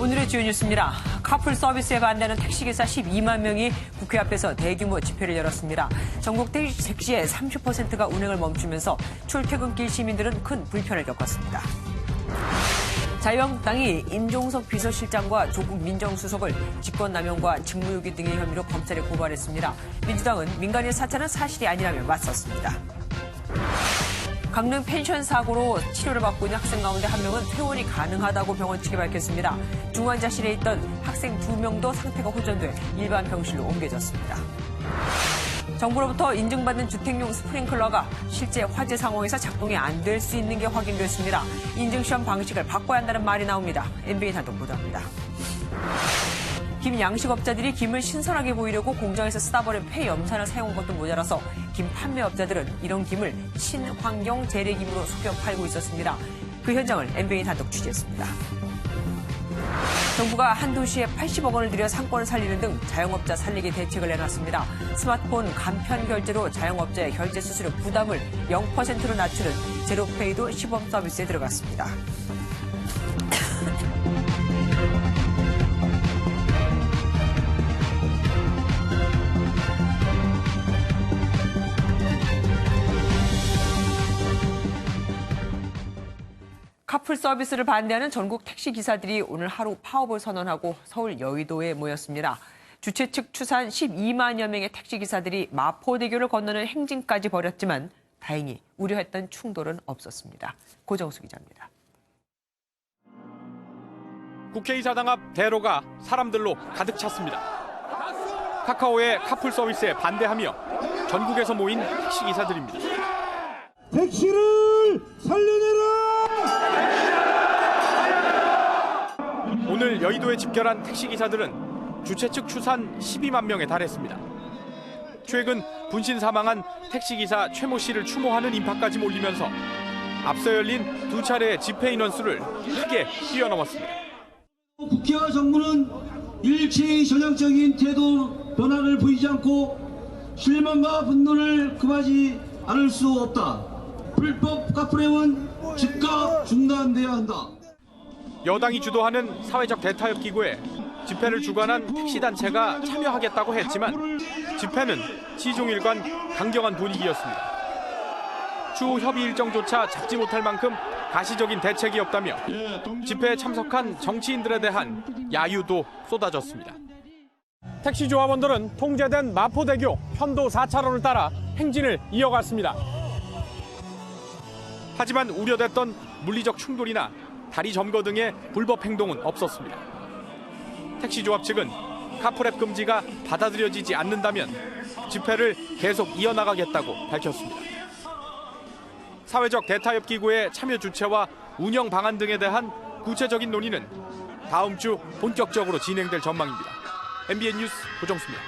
오늘의 주요 뉴스입니다. 카풀 서비스에 반대하는 택시기사 12만 명이 국회 앞에서 대규모 집회를 열었습니다. 전국 택시의 30%가 운행을 멈추면서 출퇴근길 시민들은 큰 불편을 겪었습니다. 자유한국당이 임종석 비서실장과 조국 민정수석을 직권남용과 직무유기 등의 혐의로 검찰에 고발했습니다. 민주당은 민간인 사찰은 사실이 아니라며 맞섰습니다. 강릉 펜션 사고로 치료를 받고 있는 학생 가운데 한 명은 퇴원이 가능하다고 병원 측이 밝혔습니다. 중환자실에 있던 학생 2명도 상태가 호전돼 일반 병실로 옮겨졌습니다. 정부로부터 인증받은 주택용 스프링클러가 실제 화재 상황에서 작동이 안 될 수 있는 게 확인됐습니다. 인증시험 방식을 바꿔야 한다는 말이 나옵니다. MBN 단독 보도합니다. 김 양식업자들이 김을 신선하게 보이려고 공장에서 쓰다 버린 폐염산을 사용한 것도 모자라서 김 판매업자들은 이런 김을 친환경 재래김으로 속여 팔고 있었습니다. 그 현장을 MBN 단독 취재했습니다. 정부가 한 도시에 80억 원을 들여 상권을 살리는 등 자영업자 살리기 대책을 내놨습니다. 스마트폰 간편 결제로 자영업자의 결제 수수료 부담을 0%로 낮추는 제로페이도 시범 서비스에 들어갔습니다. 카풀 서비스를 반대하는 전국 택시기사들이 오늘 하루 파업을 선언하고 서울 여의도에 모였습니다. 주최 측 추산 12만여 명의 택시기사들이 마포대교를 건너는 행진까지 벌였지만 다행히 우려했던 충돌은 없었습니다. 고정수 기자입니다. 국회의사당 앞 대로가 사람들로 가득 찼습니다. 카카오의 카풀 서비스에 반대하며 전국에서 모인 택시기사들입니다. 택시를 살려내라! 오늘 여의도에 집결한 택시기사들은 주최 측 추산 12만 명에 달했습니다. 최근 분신 사망한 택시기사 최모 씨를 추모하는 인파까지 몰리면서 앞서 열린 두 차례의 집회 인원수를 크게 뛰어넘었습니다. 국회와 정부는 일체의 전향적인 태도 변화를 보이지 않고 실망과 분노를 금하지 않을 수 없다. 불법 카풀행은 즉각 중단돼야 한다. 여당이 주도하는 사회적 대타협 기구에 집회를 주관한 택시단체가 참여하겠다고 했지만 집회는 시종일관 강경한 분위기였습니다. 추후 협의 일정조차 잡지 못할 만큼 가시적인 대책이 없다며 집회에 참석한 정치인들에 대한 야유도 쏟아졌습니다. 택시 조합원들은 통제된 마포대교 편도 4차로를 따라 행진을 이어갔습니다. 하지만 우려됐던 물리적 충돌이나 다리 점거 등의 불법 행동은 없었습니다. 택시조합 측은 카풀앱 금지가 받아들여지지 않는다면 집회를 계속 이어나가겠다고 밝혔습니다. 사회적 대타협 기구의 참여 주체와 운영 방안 등에 대한 구체적인 논의는 다음 주 본격적으로 진행될 전망입니다. MBN 뉴스 고정수입니다.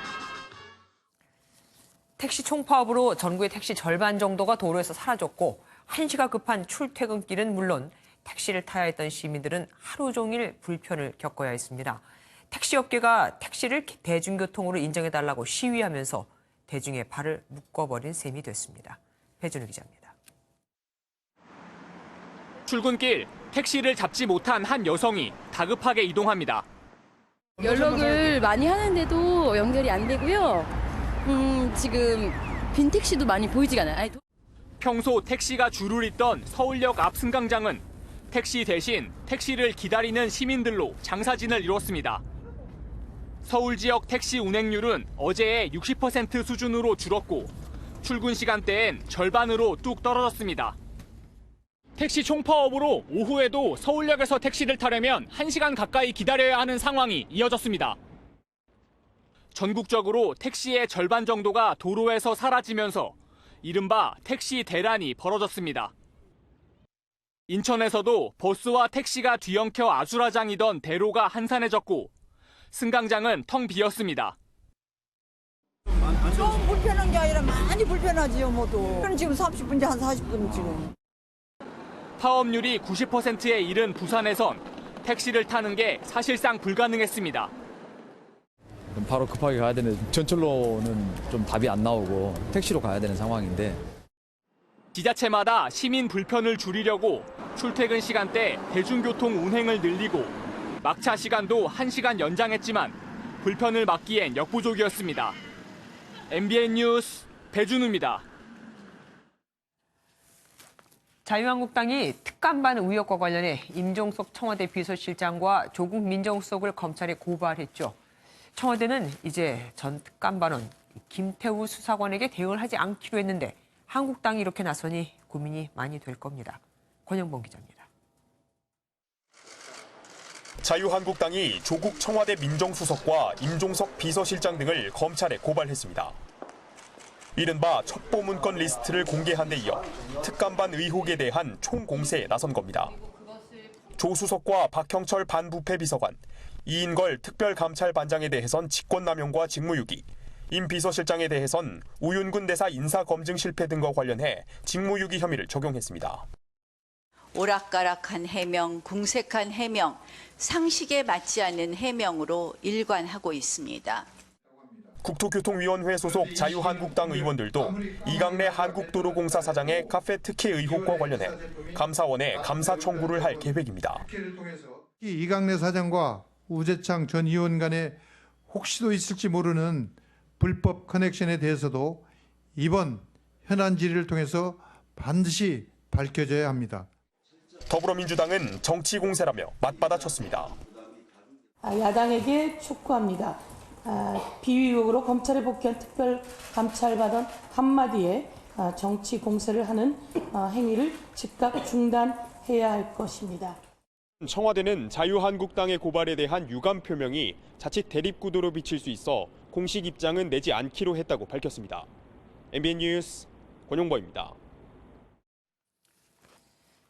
택시 총파업으로 전국의 택시 절반 정도가 도로에서 사라졌고 한시가 급한 출퇴근길은 물론 택시를 타야 했던 시민들은 하루 종일 불편을 겪어야 했습니다. 택시업계가 택시를 대중교통으로 인정해달라고 시위하면서 대중의 발을 묶어버린 셈이 됐습니다. 배준우 기자입니다. 출근길 택시를 잡지 못한 한 여성이 다급하게 이동합니다. 연락을 많이 하는데도 연결이 안 되고요. 지금 빈 택시도 많이 보이지가 않아요. 평소 택시가 줄을 잇던 서울역 앞 승강장은 택시 대신 택시를 기다리는 시민들로 장사진을 이뤘습니다. 서울 지역 택시 운행률은 어제의 60% 수준으로 줄었고 출근 시간대엔 절반으로 뚝 떨어졌습니다. 택시 총파업으로 오후에도 서울역에서 택시를 타려면 1시간 가까이 기다려야 하는 상황이 이어졌습니다. 전국적으로 택시의 절반 정도가 도로에서 사라지면서 이른바 택시 대란이 벌어졌습니다. 인천에서도 버스와 택시가 뒤엉켜 아수라장이던 대로가 한산해졌고 승강장은 텅 비었습니다. 좀 불편한 게 아니라 많이 불편하지요, 모두. 지금 30분째 한 40분 지금. 파업률이 90%에 이른 부산에선 택시를 타는 게 사실상 불가능했습니다. 바로 급하게 가야 되는데 전철로는 좀 답이 안 나오고 택시로 가야 되는 상황인데 지자체마다 시민 불편을 줄이려고 출퇴근 시간대 대중교통 운행을 늘리고 막차 시간도 1시간 연장했지만 불편을 막기엔 역부족이었습니다. MBN 뉴스 배준우입니다. 자유한국당이 특감반 의혹과 관련해 임종석 청와대 비서실장과 조국 민정수석을 검찰에 고발했죠. 청와대는 이제 전 특감반원 김태우 수사관에게 대응을 하지 않기로 했는데 한국당이 이렇게 나서니 고민이 많이 될 겁니다. 권영범 기자입니다. 자유한국당이 조국 청와대 민정수석과 임종석 비서실장 등을 검찰에 고발했습니다. 이른바 첩보문건 리스트를 공개한 데 이어 특감반 의혹에 대한 총공세에 나선 겁니다. 조 수석과 박형철 반부패 비서관, 이인걸 특별감찰반장에 대해선 직권남용과 직무유기, 임 비서실장에 대해선 우윤근 대사 인사검증 실패 등과 관련해 직무유기 혐의를 적용했습니다. 오락가락한 해명, 궁색한 해명, 상식에 맞지 않는 해명으로 일관하고 있습니다. 국토교통위원회 소속 자유한국당 의원들도 이강래 한국도로공사 사장의 카페 특혜 의혹과 관련해 감사원에 감사 청구를 할 계획입니다. 이강래 사장과 우재창 전 의원 간에 혹시도 있을지 모르는 불법 커넥션에 대해서도 이번 현안 질의를 통해서 반드시 밝혀져야 합니다. 더불어민주당은 정치 공세라며 맞받아쳤습니다. 야당에게 촉구합니다. 비위 의혹으로 검찰에 복귀한 특별감찰반원 한마디에 정치 공세를 하는 행위를 즉각 중단해야 할 것입니다. 청와대는 자유한국당의 고발에 대한 유감 표명이 자칫 대립구도로 비칠 수 있어 공식 입장은 내지 않기로 했다고 밝혔습니다. MBN 뉴스 권용범입니다.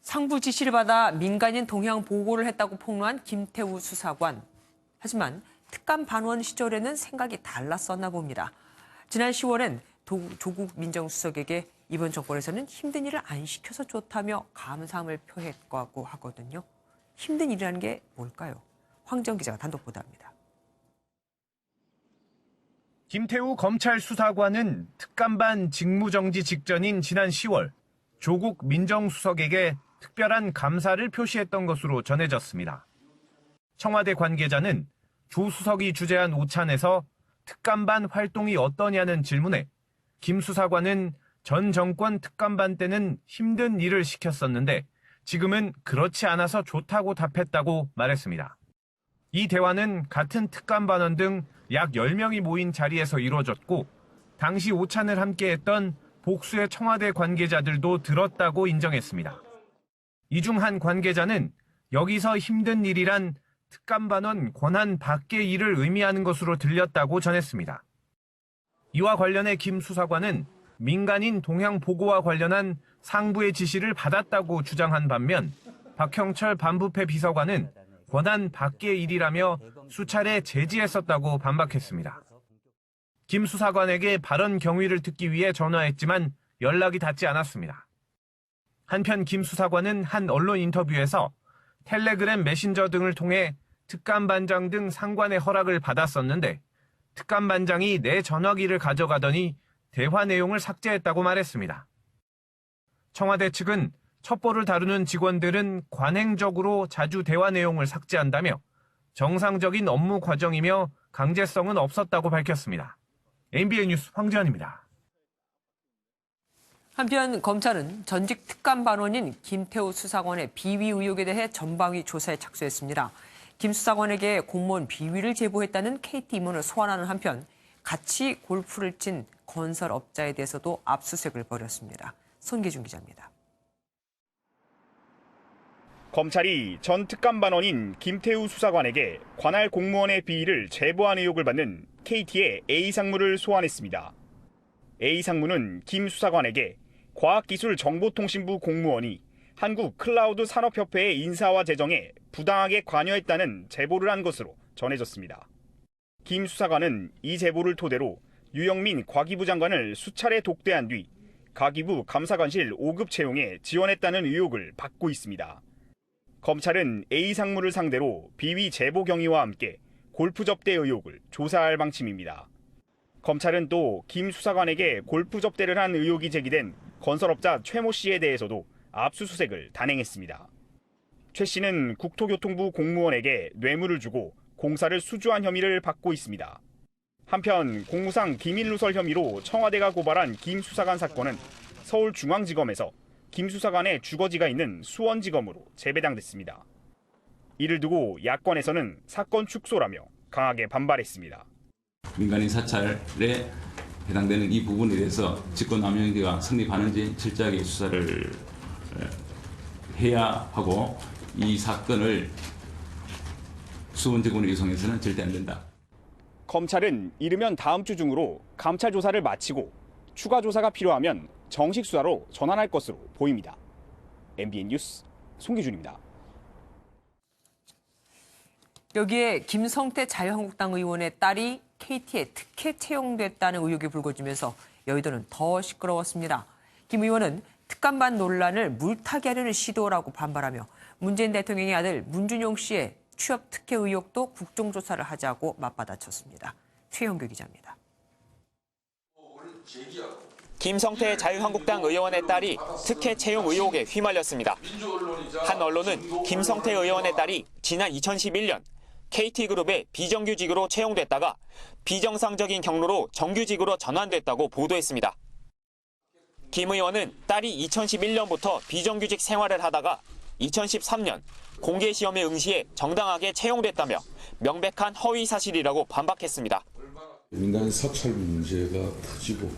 상부 지시를 받아 민간인 동향 보고를 했다고 폭로한 김태우 수사관. 하지만 특감 반원 시절에는 생각이 달랐었나 봅니다. 지난 10월엔 조국 민정수석에게 이번 정권에서는 힘든 일을 안 시켜서 좋다며 감사함을 표했다고 하거든요. 힘든 일이라는 게 뭘까요? 황정 기자가 단독 보도합니다. 김태우 검찰 수사관은 특감반 직무정지 직전인 지난 10월 조국 민정수석에게 특별한 감사를 표시했던 것으로 전해졌습니다. 청와대 관계자는 조 수석이 주재한 오찬에서 특감반 활동이 어떠냐는 질문에 김 수사관은 전 정권 특감반 때는 힘든 일을 시켰었는데 지금은 그렇지 않아서 좋다고 답했다고 말했습니다. 이 대화는 같은 특감반원 등 약 10명이 모인 자리에서 이루어졌고 당시 오찬을 함께했던 복수의 청와대 관계자들도 들었다고 인정했습니다. 이 중 한 관계자는 여기서 힘든 일이란 특감반원 권한 밖의 일을 의미하는 것으로 들렸다고 전했습니다. 이와 관련해 김 수사관은 민간인 동향 보고와 관련한 상부의 지시를 받았다고 주장한 반면 박형철 반부패 비서관은 권한 밖의 일이라며 수차례 제지했었다고 반박했습니다. 김 수사관에게 발언 경위를 듣기 위해 전화했지만 연락이 닿지 않았습니다. 한편 김 수사관은 한 언론 인터뷰에서 텔레그램 메신저 등을 통해 특감반장 등 상관의 허락을 받았었는데 특감반장이 내 전화기를 가져가더니 대화 내용을 삭제했다고 말했습니다. 청와대 측은 첩보를 다루는 직원들은 관행적으로 자주 대화 내용을 삭제한다며 정상적인 업무 과정이며 강제성은 없었다고 밝혔습니다. MBN 뉴스 황지연입니다. 한편 검찰은 전직 특감반원인 김태우 수사관의 비위 의혹에 대해 전방위 조사에 착수했습니다. 김 수사관에게 공무원 비위를 제보했다는 KT 임원을 소환하는 한편 같이 골프를 친 건설업자에 대해서도 압수수색을 벌였습니다. 손기준 기자입니다. 검찰이 전 특감반원인 김태우 수사관에게 관할 공무원의 비위를 제보한 의혹을 받는 KT의 A상무를 소환했습니다. A상무는 김 수사관에게 과학기술정보통신부 공무원이 한국클라우드산업협회의 인사와 재정에 부당하게 관여했다는 제보를 한 것으로 전해졌습니다. 김 수사관은 이 제보를 토대로 유영민 과기부 장관을 수차례 독대한 뒤 과기부 감사관실 5급 채용에 지원했다는 의혹을 받고 있습니다. 검찰은 A상무를 상대로 비위 제보 경위와 함께 골프 접대 의혹을 조사할 방침입니다. 검찰은 또 김 수사관에게 골프 접대를 한 의혹이 제기된 건설업자 최모 씨에 대해서도 압수수색을 단행했습니다. 최 씨는 국토교통부 공무원에게 뇌물을 주고 공사를 수주한 혐의를 받고 있습니다. 한편 공무상 기밀누설 혐의로 청와대가 고발한 김 수사관 사건은 서울중앙지검에서 김 수사관의 주거지가 있는 수원지검으로 재배당됐습니다. 이를 두고 야권에서는 사건 축소라며 강하게 반발했습니다. 민간인 사찰에 해당되는 이 부분에 대해서 직권남용죄가 성립하는지 철저하게 수사를 해야 하고 이 사건을 수원지검으로 이송해서는 절대 안 된다. 검찰은 이르면 다음 주 중으로 감찰 조사를 마치고 추가 조사가 필요하면 정식 수사로 전환할 것으로 보입니다. MBN 뉴스 송기준입니다. 여기에 김성태 자유한국당 의원의 딸이 KT에 특혜 채용됐다는 의혹이 불거지면서 여의도는 더 시끄러웠습니다. 김 의원은 특감반 논란을 물타기 하려는 시도라고 반발하며 문재인 대통령의 아들 문준용 씨의 취업 특혜 의혹도 국정조사를 하자고 맞받아쳤습니다. 최영규 기자입니다. 김성태 자유한국당 의원의 딸이 특혜 채용 의혹에 휘말렸습니다. 한 언론은 김성태 의원의 딸이 지난 2011년 KT그룹의 비정규직으로 채용됐다가 비정상적인 경로로 정규직으로 전환됐다고 보도했습니다. 김 의원은 딸이 2011년부터 비정규직 생활을 하다가 2013년 공개시험에 응시해 정당하게 채용됐다며 명백한 허위 사실이라고 반박했습니다. 민간 사찰 문제가 터지고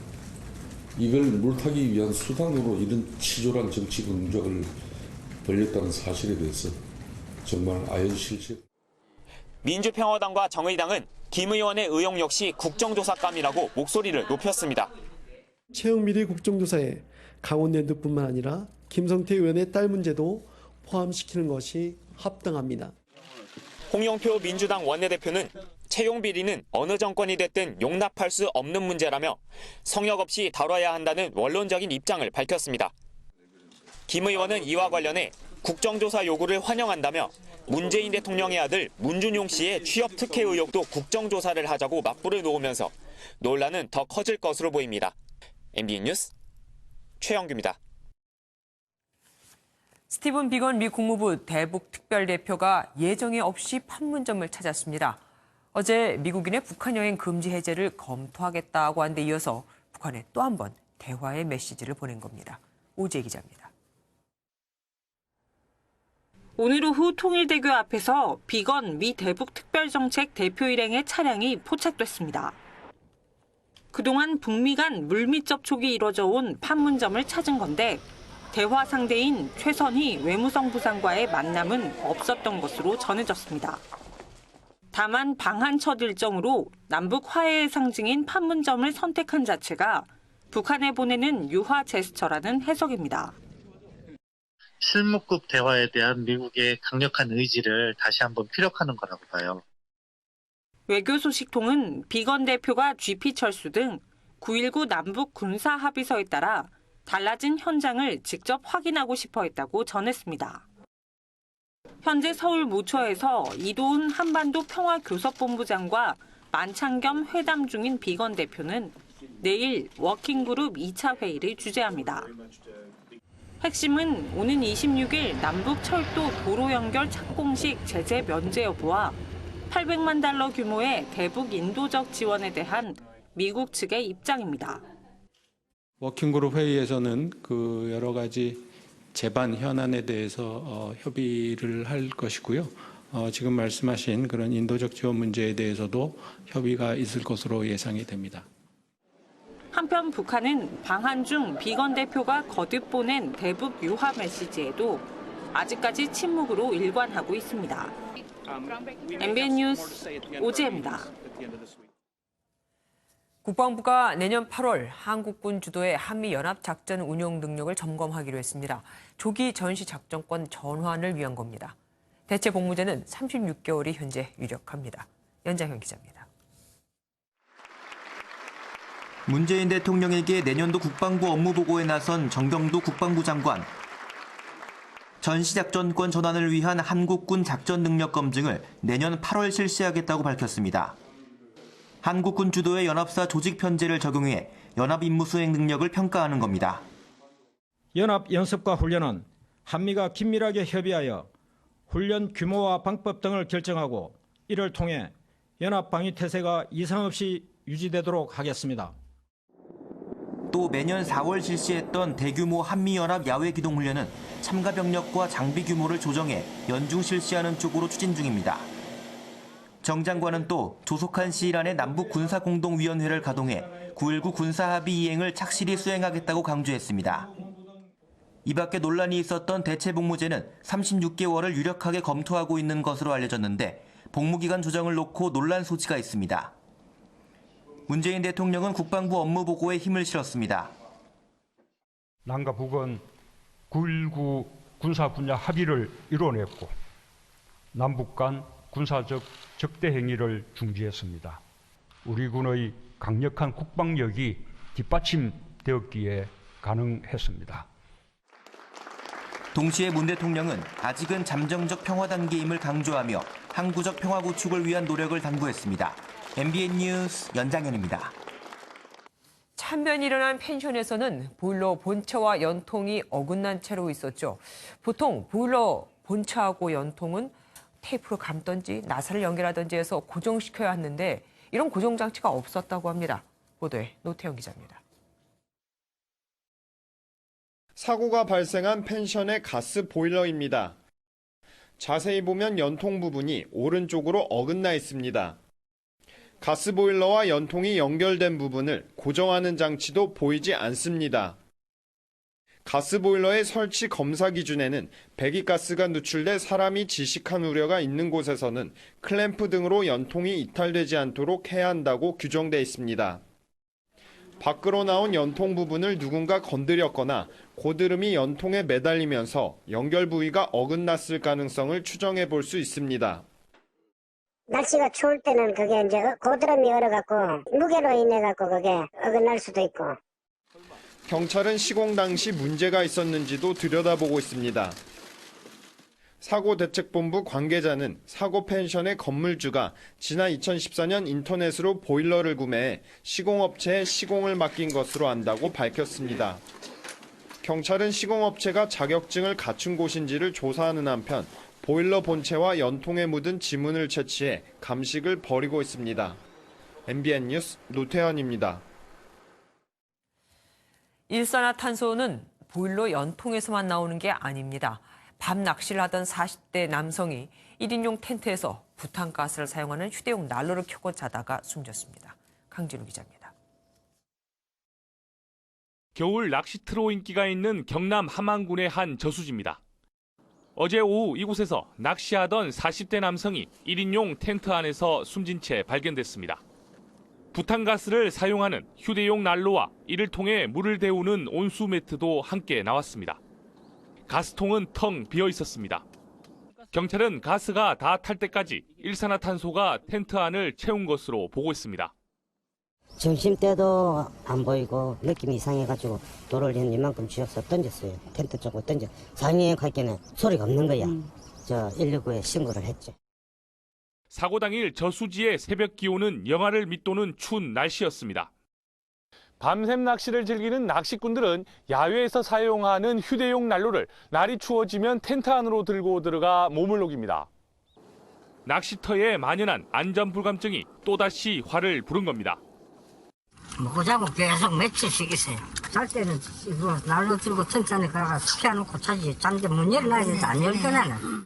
이걸 물타기 위한 수단으로 이런 치졸한 정치 공작을 벌였다는 사실에 대해서 정말 아연실체. 민주평화당과 정의당은 김 의원의 의혹 역시 국정조사감이라고 목소리를 높였습니다. 채용비리 국정조사에 강원랜드뿐만 아니라 김성태 의원의 딸 문제도 포함시키는 것이 합당합니다. 홍영표 민주당 원내대표는 채용비리는 어느 정권이 됐든 용납할 수 없는 문제라며 성역 없이 다뤄야 한다는 원론적인 입장을 밝혔습니다. 김 의원은 이와 관련해 국정조사 요구를 환영한다며 문재인 대통령의 아들 문준용 씨의 취업 특혜 의혹도 국정조사를 하자고 맞불을 놓으면서 논란은 더 커질 것으로 보입니다. MBN 뉴스 최영규입니다. 스티븐 비건 미 국무부 대북 특별대표가 예정에 없이 판문점을 찾았습니다. 어제 미국인의 북한 여행 금지 해제를 검토하겠다고 한 데 이어서 북한에 또 한 번 대화의 메시지를 보낸 겁니다. 오재 기자입니다. 오늘 오후 통일대교 앞에서 비건 미 대북 특별정책 대표 일행의 차량이 포착됐습니다. 그동안 북미 간 물밑 접촉이 이뤄져 온 판문점을 찾은 건데 대화 상대인 최선희 외무성 부상과의 만남은 없었던 것으로 전해졌습니다. 다만 방한 첫 일정으로 남북 화해의 상징인 판문점을 선택한 자체가 북한에 보내는 유화 제스처라는 해석입니다. 실무급 대화에 대한 미국의 강력한 의지를 다시 한번 피력하는 거라고 봐요. 외교소식통은 비건 대표가 GP철수 등 9.19 남북 군사 합의서에 따라 달라진 현장을 직접 확인하고 싶어 했다고 전했습니다. 현재 서울 모처에서 이도훈 한반도 평화교섭본부장과 만찬겸 회담 중인 비건 대표는 내일 워킹그룹 2차 회의를 주재합니다. 핵심은 오는 26일 남북 철도 도로 연결 착공식 제재 면제 여부와 800만 달러 규모의 대북 인도적 지원에 대한 미국 측의 입장입니다. 워킹그룹 회의에서는 그 여러 가지 제반 현안에 대해서 협의를 할 것이고요. 지금 말씀하신 그런 인도적 지원 문제에 대해서도 협의가 있을 것으로 예상이 됩니다. 한편 북한은 방한 중 비건 대표가 거듭 보낸 대북 유화 메시지에도 아직까지 침묵으로 일관하고 있습니다. MBN 뉴스 오지혜입니다. 국방부가 내년 8월 한국군 주도의 한미연합작전 운용 능력을 점검하기로 했습니다. 조기 전시작전권 전환을 위한 겁니다. 대체 복무제는 36개월이 현재 유력합니다. 연장현 기자입니다. 문재인 대통령에게 내년도 국방부 업무보고에 나선 정경두 국방부 장관. 전시작전권 전환을 위한 한국군 작전 능력 검증을 내년 8월 실시하겠다고 밝혔습니다. 한국군 주도의 연합사 조직 편제를 적용해 연합 임무 수행 능력을 평가하는 겁니다. 연합 연습과 훈련은 한미가 긴밀하게 협의하여 훈련 규모와 방법 등을 결정하고 이를 통해 연합방위 태세가 이상 없이 유지되도록 하겠습니다. 또 매년 4월 실시했던 대규모 한미연합 야외기동훈련은 참가 병력과 장비 규모를 조정해 연중 실시하는 쪽으로 추진 중입니다. 정 장관은 또 조속한 시일 안에 남북군사공동위원회를 가동해 9.19 군사합의 이행을 착실히 수행하겠다고 강조했습니다. 이 밖에 논란이 있었던 대체복무제는 36개월을 유력하게 검토하고 있는 것으로 알려졌는데 복무기간 조정을 놓고 논란 소지가 있습니다. 문재인 대통령은 국방부 업무보고에 힘을 실었습니다. 남과 북은 9.19 군사 분야 합의를 이뤄냈고 남북 간 군사적 적대 행위를 중지했습니다. 우리 군의 강력한 국방력이 뒷받침되었기에 가능했습니다. 동시에 문 대통령은 아직은 잠정적 평화 단계임을 강조하며 항구적 평화 구축을 위한 노력을 당부했습니다. MBN 뉴스 연장현입니다. 참변이 일어난 펜션에서는 보일러 본체와 연통이 어긋난 채로 있었죠. 보통 보일러 본체하고 연통은 테이프로 감던지 나사를 연결하던지 해서 고정시켜야 하는데 이런 고정 장치가 없었다고 합니다. 보도에 노태영 기자입니다. 사고가 발생한 펜션의 가스 보일러입니다. 자세히 보면 연통 부분이 오른쪽으로 어긋나 있습니다. 가스 보일러와 연통이 연결된 부분을 고정하는 장치도 보이지 않습니다. 가스 보일러의 설치 검사 기준에는 배기가스가 누출돼 사람이 질식한 우려가 있는 곳에서는 클램프 등으로 연통이 이탈되지 않도록 해야 한다고 규정돼 있습니다. 밖으로 나온 연통 부분을 누군가 건드렸거나 고드름이 연통에 매달리면서 연결 부위가 어긋났을 가능성을 추정해 볼 수 있습니다. 날씨가 추울 때는 그게 이제 고드름이 얼어갖고 무게로 인해갖고 그게 어긋날 수도 있고. 경찰은 시공 당시 문제가 있었는지도 들여다보고 있습니다. 사고대책본부 관계자는 사고 펜션의 건물주가 지난 2014년 인터넷으로 보일러를 구매해 시공업체에 시공을 맡긴 것으로 안다고 밝혔습니다. 경찰은 시공업체가 자격증을 갖춘 곳인지를 조사하는 한편 보일러 본체와 연통에 묻은 지문을 채취해 감식을 벌이고 있습니다. MBN 뉴스 노태현입니다. 일산화탄소는 보일러 연통에서만 나오는 게 아닙니다. 밤 낚시를 하던 40대 남성이 1인용 텐트에서 부탄가스를 사용하는 휴대용 난로를 켜고 자다가 숨졌습니다. 강진우 기자입니다. 겨울 낚시트로 인기가 있는 경남 함안군의 한 저수지입니다. 어제 오후 이곳에서 낚시하던 40대 남성이 1인용 텐트 안에서 숨진 채 발견됐습니다. 부탄가스를 사용하는 휴대용 난로와 이를 통해 물을 데우는 온수 매트도 함께 나왔습니다. 가스통은 텅 비어 있었습니다. 경찰은 가스가 다 탈 때까지 일산화탄소가 텐트 안을 채운 것으로 보고 있습니다. 점심 때도 안 보이고 느낌이 이상해가지고 돌을 한 이만큼 쥐어서 던졌어요. 텐트 쪽으로 던져. 상위에 갈 때는 소리가 없는 거야. 119에 신고를 했죠. 사고 당일 저수지의 새벽 기온은 영하를 밑도는 추운 날씨였습니다. 밤샘 낚시를 즐기는 낚시꾼들은 야외에서 사용하는 휴대용 난로를 날이 추워지면 텐트 안으로 들고 들어가 몸을 녹입니다. 낚시터에 만연한 안전불감증이 또다시 화를 부른 겁니다. 먹고 자고 계속 며칠씩 있어요. 잘 때는 이거 난로 들고 텐트 안에 가서 피워놓고 자지. 잠때 문 열어놔야 되는데 안 열거나는.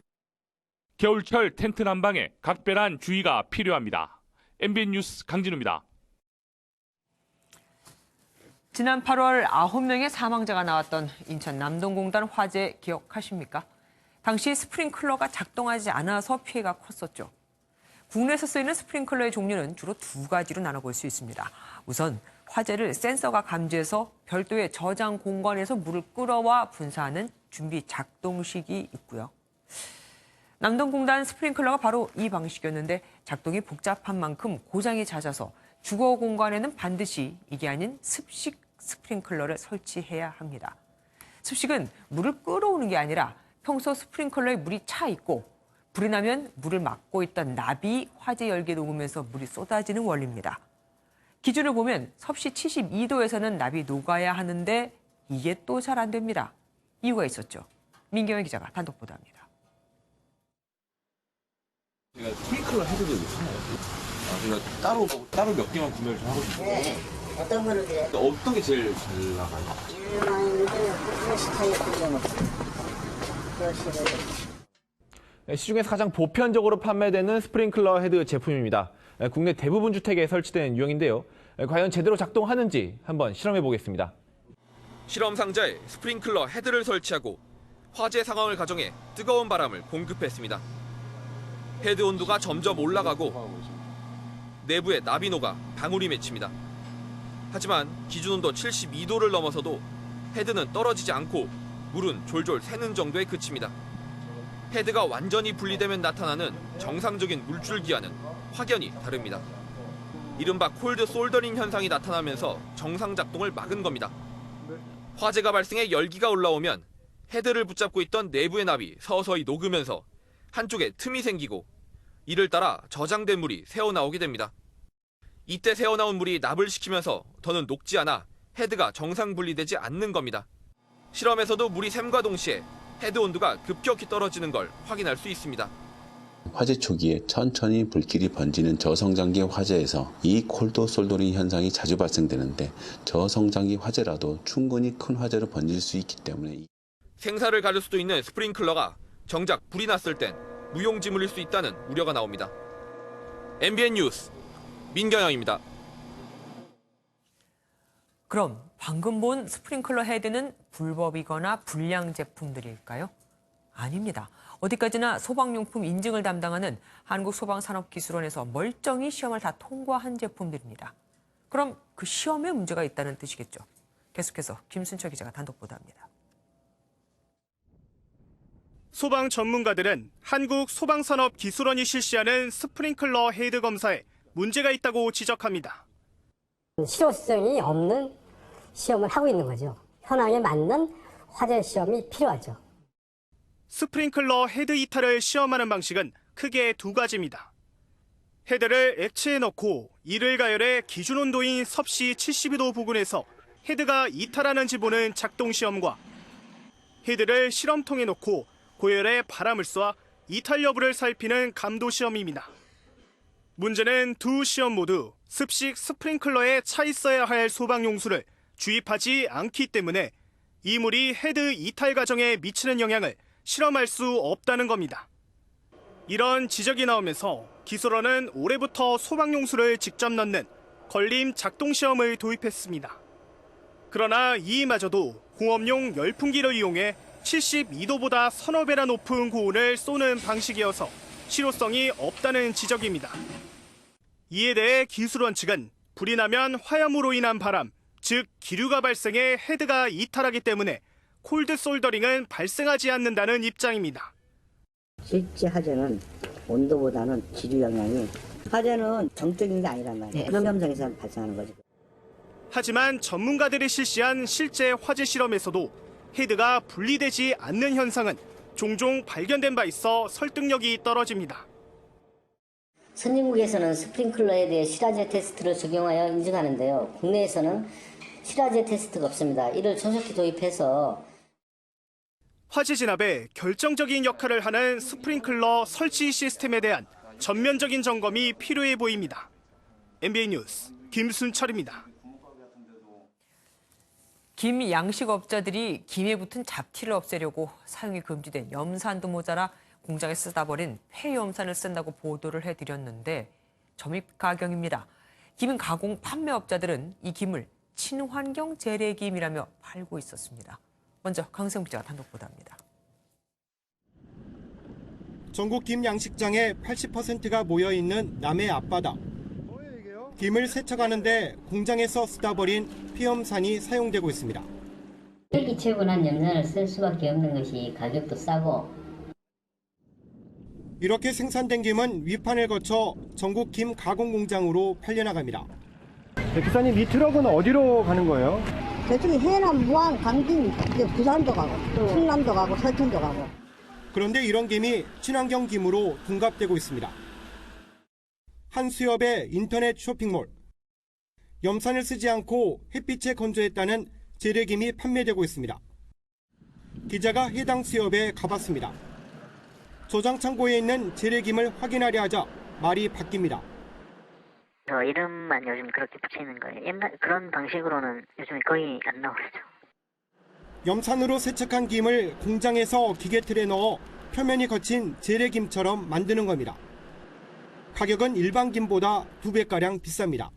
겨울철 텐트 난방에 각별한 주의가 필요합니다. MBN 뉴스 강진우입니다. 지난 8월 9명의 사망자가 나왔던 인천 남동공단 화재 기억하십니까? 당시 스프링클러가 작동하지 않아서 피해가 컸었죠. 국내에서 쓰이는 스프링클러의 종류는 주로 두 가지로 나눠볼 수 있습니다. 우선 화재를 센서가 감지해서 별도의 저장 공간에서 물을 끌어와 분사하는 준비 작동식이 있고요. 남동공단 스프링클러가 바로 이 방식이었는데 작동이 복잡한 만큼 고장이 잦아서 주거 공간에는 반드시 이게 아닌 습식 스프링클러를 설치해야 합니다. 습식은 물을 끌어오는 게 아니라 평소 스프링클러에 물이 차 있고 불이 나면 물을 막고 있던 납이 화재 열기에 녹으면서 물이 쏟아지는 원리입니다. 기준을 보면 섭씨 72도에서는 납이 녹아야 하는데 이게 또 잘 안 됩니다. 이유가 있었죠. 민경희 기자가 단독 보도합니다. 제가 스프링클러 헤드도 하나요. 제가 따로 몇 개만 구매를 좀 하고 싶어요. 네. 어떤 거를 드려요? 어떤 게 제일 잘 나가요? 시중에서 가장 보편적으로 판매되는 스프링클러 헤드 제품입니다. 국내 대부분 주택에 설치된 유형인데요. 과연 제대로 작동하는지 한번 실험해 보겠습니다. 실험 상자에 스프링클러 헤드를 설치하고 화재 상황을 가정해 뜨거운 바람을 공급했습니다. 헤드 온도가 점점 올라가고 내부에 나비노가 방울이 맺힙니다. 하지만 기준 온도 72도를 넘어서도 헤드는 떨어지지 않고 물은 졸졸 새는 정도에 그칩니다. 헤드가 완전히 분리되면 나타나는 정상적인 물줄기와는 확연히 다릅니다. 이른바 콜드 솔더링 현상이 나타나면서 정상 작동을 막은 겁니다. 화재가 발생해 열기가 올라오면 헤드를 붙잡고 있던 내부의 납이 서서히 녹으면서 한쪽에 틈이 생기고 이를 따라 저장된 물이 새어나오게 됩니다. 이때 새어나온 물이 납을 식히면서 더는 녹지 않아 헤드가 정상 분리되지 않는 겁니다. 실험에서도 물이 샘과 동시에 헤드 온도가 급격히 떨어지는 걸 확인할 수 있습니다. 화재 초기에 천천히 불길이 번지는 저성장기 화재에서 이 콜드 솔더링 현상이 자주 발생되는데 저성장기 화재라도 충분히 큰 화재로 번질 수 있기 때문에 생사를 가릴 수도 있는 스프링클러가 정작 불이 났을 땐 무용지물일 수 있다는 우려가 나옵니다. MBN 뉴스 민경영입니다. 그럼 방금 본 스프링클러 헤드는 불법이거나 불량 제품들일까요? 아닙니다. 어디까지나 소방용품 인증을 담당하는 한국소방산업기술원에서 멀쩡히 시험을 다 통과한 제품들입니다. 그럼 그 시험에 문제가 있다는 뜻이겠죠. 계속해서 김순철 기자가 단독 보도합니다. 소방 전문가들은 한국소방산업기술원이 실시하는 스프링클러 헤드 검사에 문제가 있다고 지적합니다. 실효성이 없는 시험을 하고 있는 거죠. 현황에 맞는 화재 시험이 필요하죠. 스프링클러 헤드 이탈을 시험하는 방식은 크게 두 가지입니다. 헤드를 액체에 넣고 이를 가열해 기준 온도인 섭씨 72도 부근에서 헤드가 이탈하는지 보는 작동 시험과 헤드를 실험통에 넣고 고열에 바람을 쏴 이탈 여부를 살피는 감도 시험입니다. 문제는 두 시험 모두 습식 스프링클러에 차 있어야 할 소방용수를 주입하지 않기 때문에 이 물이 헤드 이탈 과정에 미치는 영향을 실험할 수 없다는 겁니다. 이런 지적이 나오면서 기술원은 올해부터 소방용수를 직접 넣는 걸림 작동 시험을 도입했습니다. 그러나 이마저도 공업용 열풍기를 이용해 72도보다 서너 배나 높은 고온을 쏘는 방식이어서 실효성이 없다는 지적입니다. 이에 대해 기술원 측은 불이 나면 화염으로 인한 바람, 즉 기류가 발생해 헤드가 이탈하기 때문에 콜드 솔더링은 발생하지 않는다는 입장입니다. 실제 화재는 온도보다는 기류 영향이 화재는 정적인 게 아니란 말이에요. 그런 현상에서 발생하는 거죠. 하지만 전문가들이 실시한 실제 화재 실험에서도 헤드가 분리되지 않는 현상은 종종 발견된 바 있어 설득력이 떨어집니다. 선진국에서는 스프링클러에 대해 실화재 테스트를 적용하여 인증하는데요. 국내에서는 실화재 테스트가 없습니다. 이를 조속히 도입해서 화재 진압에 결정적인 역할을 하는 스프링클러 설치 시스템에 대한 전면적인 점검이 필요해 보입니다. MBN 뉴스 김순철입니다. 김 양식업자들이 김에 붙은 잡티를 없애려고 사용이 금지된 염산도 모자라 공장에 쓰다 버린 폐염산을 쓴다고 보도를 해드렸는데 점입 가경입니다. 김 가공 판매업자들은 이 김을 친환경 재래김이라며 팔고 있었습니다. 먼저 강세웅 기자가 단독 보도합니다. 전국 김 양식장의 80%가 모여있는 남해 앞바다. 김을 세척하는데 공장에서 쓰다 버린 폐염산이 사용되고 있습니다. 혈기체분한 염산을 쓸 수밖에 없는 것이 가격도 싸고 이렇게 생산된 김은 위판을 거쳐 전국 김 가공 공장으로 팔려나갑니다. 기사님, 이 트럭은 어디로 가는 거예요? 저쪽에 해남, 무안, 강진, 부산도 가고 충남도 가고 서천도 가고. 그런데 이런 김이 친환경 김으로 둔갑되고 있습니다. 한 수협의 인터넷 쇼핑몰. 염산을 쓰지 않고 햇빛에 건조했다는 재래김이 판매되고 있습니다. 기자가 해당 수협에 가봤습니다. 소장 창고에 있는 재래김을 확인하려 하자 말이 바뀝니다. 저 이름만 요즘 그렇게 붙이는 거예요. 옛날 그런 방식으로는 요즘에 거의 안 나오죠. 염산으로 세척한 김을 공장에서 기계틀에 넣어 표면이 거친 재래김처럼 만드는 겁니다. 가격은 일반 김보다 2배가량 비쌉니다.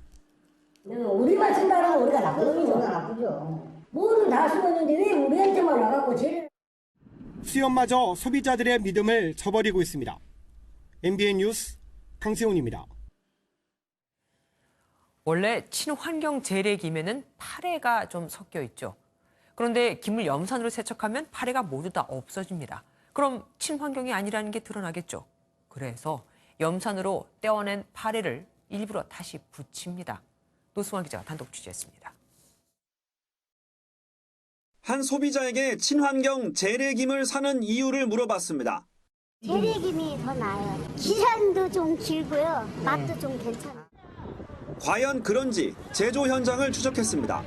우리만 쓴다는 우리가 나쁘죠. 뭐든 다 쓰고 있는데 왜 우리한테만 와갖고 재래. 수염마저 소비자들의 믿음을 저버리고 있습니다. MBN 뉴스 강세훈입니다. 원래 친환경 재래김에는 파래가 좀 섞여 있죠. 그런데 김을 염산으로 세척하면 파래가 모두 다 없어집니다. 그럼 친환경이 아니라는 게 드러나겠죠. 그래서 염산으로 떼어낸 파래를 일부러 다시 붙입니다. 노승환 기자가 단독 취재했습니다. 한 소비자에게 친환경 재래김을 사는 이유를 물어봤습니다. 재래김이 더 나아요. 기간도 좀 길고요. 맛도 좀 괜찮아요. 과연 그런지 제조 현장을 추적했습니다.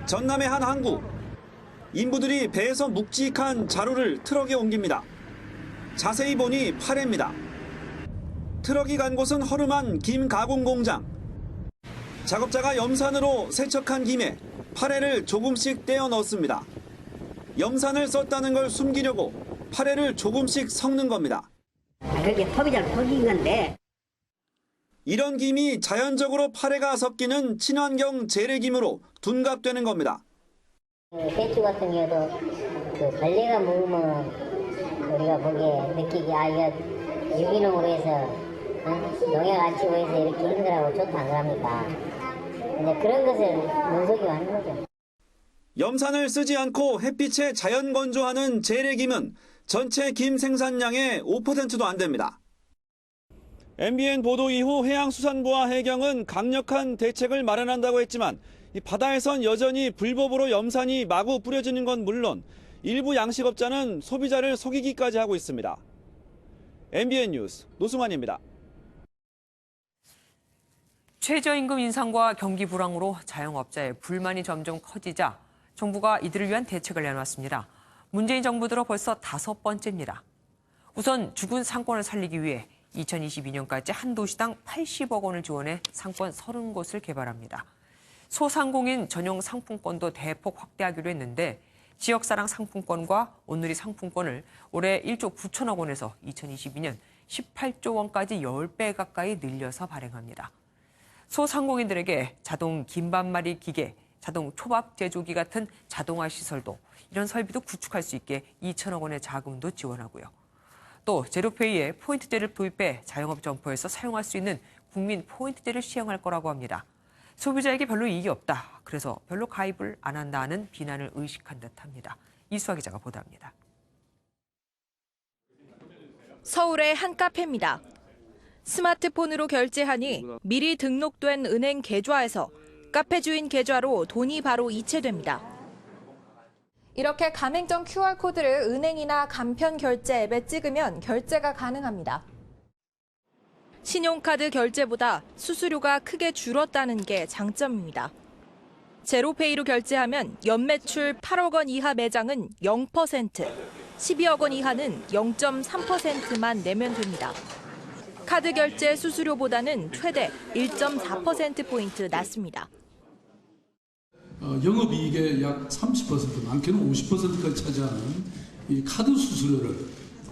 전남의 한 항구. 인부들이 배에서 묵직한 자루를 트럭에 옮깁니다. 자세히 보니 파래입니다. 트럭이 간 곳은 허름한 김 가공 공장. 작업자가 염산으로 세척한 김에 파래를 조금씩 떼어 넣습니다. 염산을 썼다는 걸 숨기려고 파래를 조금씩 섞는 겁니다. 그게 소비자를 속인 건데. 이런 김이 자연적으로 파래가 섞이는 친환경 재래김으로 둔갑되는 겁니다. 배추 같은 경우도 그 벌레가 먹으면 우리가 보기에 느끼기 이거 유기농으로 해서 농약 안 치고 해서 이렇게 있는 거라고 좋다 안 그럽니까? 근데 그런 것을 눈속이고 하는 거죠. 염산을 쓰지 않고 햇빛에 자연 건조하는 재래김은 전체 김 생산량의 5%도 안 됩니다. MBN 보도 이후 해양수산부와 해경은 강력한 대책을 마련한다고 했지만 바다에선 여전히 불법으로 염산이 마구 뿌려지는 건 물론 일부 양식업자는 소비자를 속이기까지 하고 있습니다. MBN 뉴스 노승환입니다. 최저임금 인상과 경기 불황으로 자영업자의 불만이 점점 커지자 정부가 이들을 위한 대책을 내놨습니다. 문재인 정부 들어 벌써 5번째입니다. 우선 죽은 상권을 살리기 위해 2022년까지 한 도시당 80억 원을 지원해 상권 30곳을 개발합니다. 소상공인 전용 상품권도 대폭 확대하기로 했는데 지역사랑 상품권과 온누리 상품권을 올해 1조 9천억 원에서 2022년 18조 원까지 10배 가까이 늘려서 발행합니다. 소상공인들에게 자동 김반마리 기계, 자동 초밥 제조기 같은 자동화 시설도 이런 설비도 구축할 수 있게 2천억 원의 자금도 지원하고요. 또 제로페이에 포인트제를 도입해 자영업 점포에서 사용할 수 있는 국민 포인트제를 시행할 거라고 합니다. 소비자에게 별로 이익이 없다. 그래서 별로 가입을 안 한다는 비난을 의식한 듯합니다. 이수아 기자가 보도합니다. 서울의 한 카페입니다. 스마트폰으로 결제하니 미리 등록된 은행 계좌에서 카페 주인 계좌로 돈이 바로 이체됩니다. 이렇게 가맹점 QR코드를 은행이나 간편 결제 앱에 찍으면 결제가 가능합니다. 신용카드 결제보다 수수료가 크게 줄었다는 게 장점입니다. 제로페이로 결제하면 연매출 8억 원 이하 매장은 0%, 12억 원 이하는 0.3%만 내면 됩니다. 카드 결제 수수료보다는 최대 1.4%포인트 낮습니다. 영업이익의 약 30%, 많게는 50%까지 차지하는 이 카드 수수료를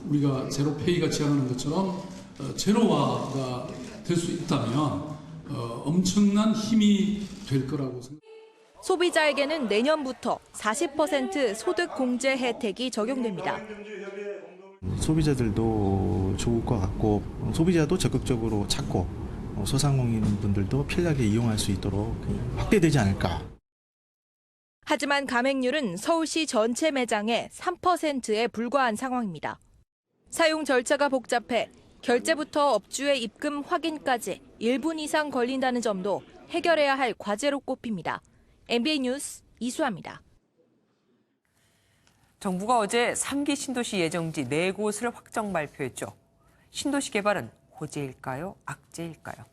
우리가 제로페이가 제한하는 것처럼 제로화가 될 수 있다면 엄청난 힘이 될 거라고 생각합니다. 소비자에게는 내년부터 40% 소득 공제 혜택이 적용됩니다. 소비자들도 좋을 것 같고 소비자도 적극적으로 찾고 소상공인분들도 편리하게 이용할 수 있도록 확대되지 않을까. 하지만 가맹률은 서울시 전체 매장의 3%에 불과한 상황입니다. 사용 절차가 복잡해 결제부터 업주의 입금 확인까지 1분 이상 걸린다는 점도 해결해야 할 과제로 꼽힙니다. MBN 뉴스 이수아입니다. 정부가 어제 3기 신도시 예정지 4곳을 확정 발표했죠. 신도시 개발은 호재일까요? 악재일까요?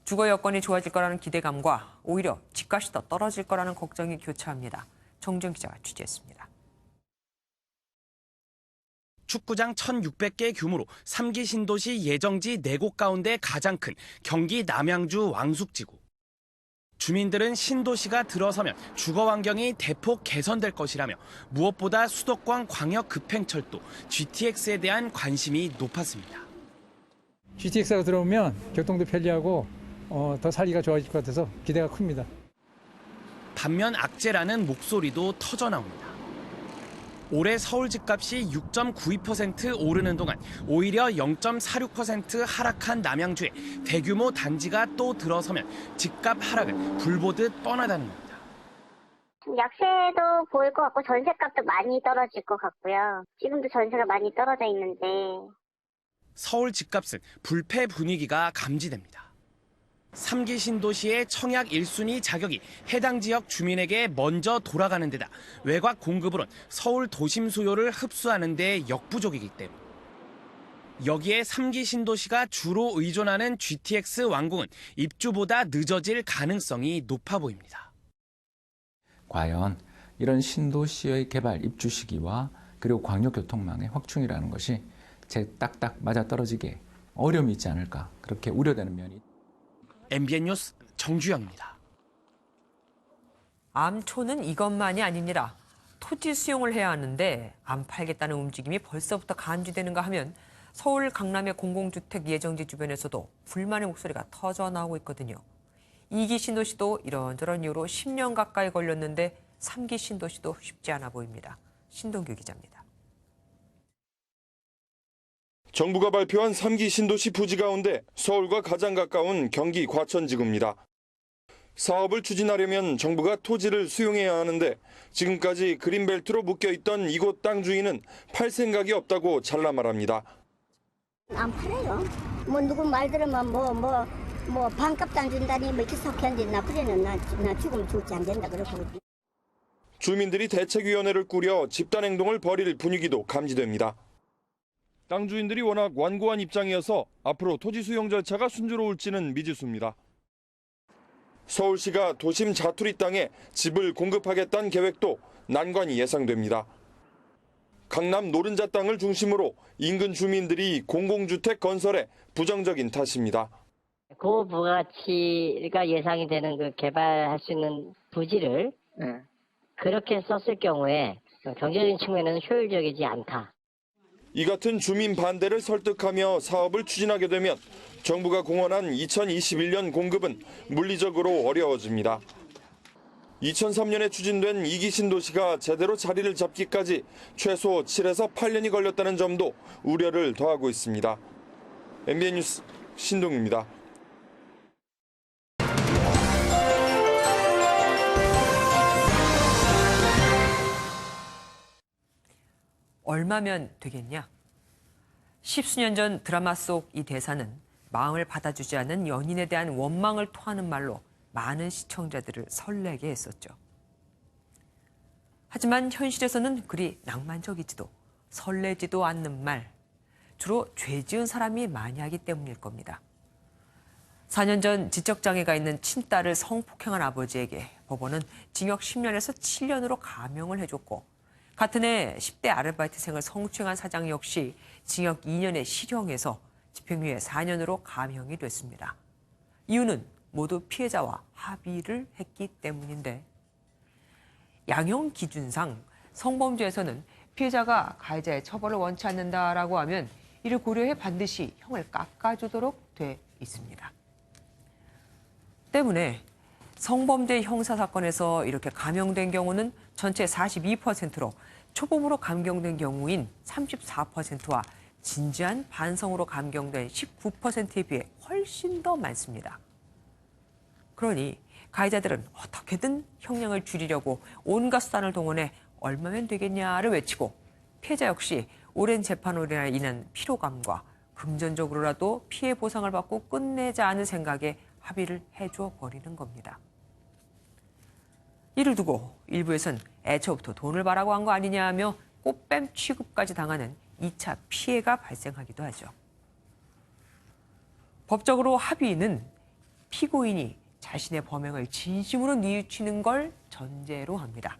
주거 여건이 좋아질 거라는 기대감과 오히려 집값이 더 떨어질 거라는 걱정이 교차합니다. 정정 기자가 취재했습니다. 축구장 1,600개 규모로 3기 신도시 예정지 4곳 가운데 가장 큰 경기 남양주 왕숙지구. 주민들은 신도시가 들어서면 주거 환경이 대폭 개선될 것이라며 무엇보다 수도권 광역급행철도 GTX에 대한 관심이 높았습니다. GTX가 들어오면 교통도 편리하고 더 살기가 좋아질 것 같아서 기대가 큽니다. 반면 악재라는 목소리도 터져나옵니다. 올해 서울 집값이 6.92% 오르는 동안 오히려 0.46% 하락한 남양주에 대규모 단지가 또 들어서면 집값 하락은 불보듯 뻔하다는 겁니다. 약세도 보일 것 같고 전세값도 많이 떨어질 것 같고요. 지금도 전세가 많이 떨어져 있는데. 서울 집값은 불패 분위기가 감지됩니다. 3기 신도시의 청약 1순위 자격이 해당 지역 주민에게 먼저 돌아가는 데다 외곽 공급으론 서울 도심 수요를 흡수하는 데 역부족이기 때문. 여기에 3기 신도시가 주로 의존하는 GTX 완공은 입주보다 늦어질 가능성이 높아 보입니다. 과연 이런 신도시의 개발 입주 시기와 그리고 광역교통망의 확충이라는 것이 딱딱 맞아떨어지게 어려움이 있지 않을까 그렇게 우려되는 면이 MBN 뉴스 정주영입니다. 암초는 이것만이 아닙니다. 토지 수용을 해야 하는데 안 팔겠다는 움직임이 벌써부터 감지되는가 하면 서울 강남의 공공주택 예정지 주변에서도 불만의 목소리가 터져나오고 있거든요. 2기 신도시도 이런저런 이유로 10년 가까이 걸렸는데 3기 신도시도 쉽지 않아 보입니다. 신동규 기자입니다. 정부가 발표한 3기 신도시 부지 가운데 서울과 가장 가까운 경기 과천지구입니다. 사업을 추진하려면 정부가 토지를 수용해야 하는데 지금까지 그린벨트로 묶여있던 이곳 땅 주인은 팔 생각이 없다고 잘라 말합니다. 안 팔아요. 뭐 누구 말 들으면 뭐 반값도 안 준다니 뭐 이렇게 속했는데 나 그래는 나 죽으면 죽지 안 된다 그러고. 주민들이 대책위원회를 꾸려 집단 행동을 벌일 분위기도 감지됩니다. 땅 주인들이 워낙 완고한 입장이어서 앞으로 토지 수용 절차가 순조로울지는 미지수입니다. 서울시가 도심 자투리 땅에 집을 공급하겠다는 계획도 난관이 예상됩니다. 강남 노른자 땅을 중심으로 인근 주민들이 공공주택 건설에 부정적인 탓입니다. 고부가치가 예상이 되는 그 개발할 수 있는 부지를 그렇게 썼을 경우에 경제적인 측면에는 효율적이지 않다. 이 같은 주민 반대를 설득하며 사업을 추진하게 되면 정부가 공언한 2021년 공급은 물리적으로 어려워집니다. 2003년에 추진된 2기 신도시가 제대로 자리를 잡기까지 최소 7에서 8년이 걸렸다는 점도 우려를 더하고 있습니다. MBN 뉴스 신동입니다. 얼마면 되겠냐? 십수년 전 드라마 속 이 대사는 마음을 받아주지 않는 연인에 대한 원망을 토하는 말로 많은 시청자들을 설레게 했었죠. 하지만 현실에서는 그리 낭만적이지도 설레지도 않는 말, 주로 죄 지은 사람이 많이 하기 때문일 겁니다. 4년 전 지적장애가 있는 친딸을 성폭행한 아버지에게 법원은 징역 10년에서 7년으로 감형을 해줬고, 같은 해 10대 아르바이트생을 성추행한 사장 역시 징역 2년의 실형에서 집행유예 4년으로 감형이 됐습니다. 이유는 모두 피해자와 합의를 했기 때문인데, 양형 기준상 성범죄에서는 피해자가 가해자의 처벌을 원치 않는다라고 하면 이를 고려해 반드시 형을 깎아주도록 돼 있습니다. 때문에 성범죄 형사사건에서 이렇게 감형된 경우는 전체 42%로 초범으로 감경된 경우인 34%와 진지한 반성으로 감경된 19%에 비해 훨씬 더 많습니다. 그러니 가해자들은 어떻게든 형량을 줄이려고 온갖 수단을 동원해 얼마면 되겠냐를 외치고, 피해자 역시 오랜 재판으로 인한 피로감과 금전적으로라도 피해 보상을 받고 끝내자 하는 생각에 합의를 해줘 버리는 겁니다. 이를 두고 일부에선 애초부터 돈을 바라고 한 거 아니냐 하며 꽃뱀 취급까지 당하는 2차 피해가 발생하기도 하죠. 법적으로 합의는 피고인이 자신의 범행을 진심으로 뉘우치는 걸 전제로 합니다.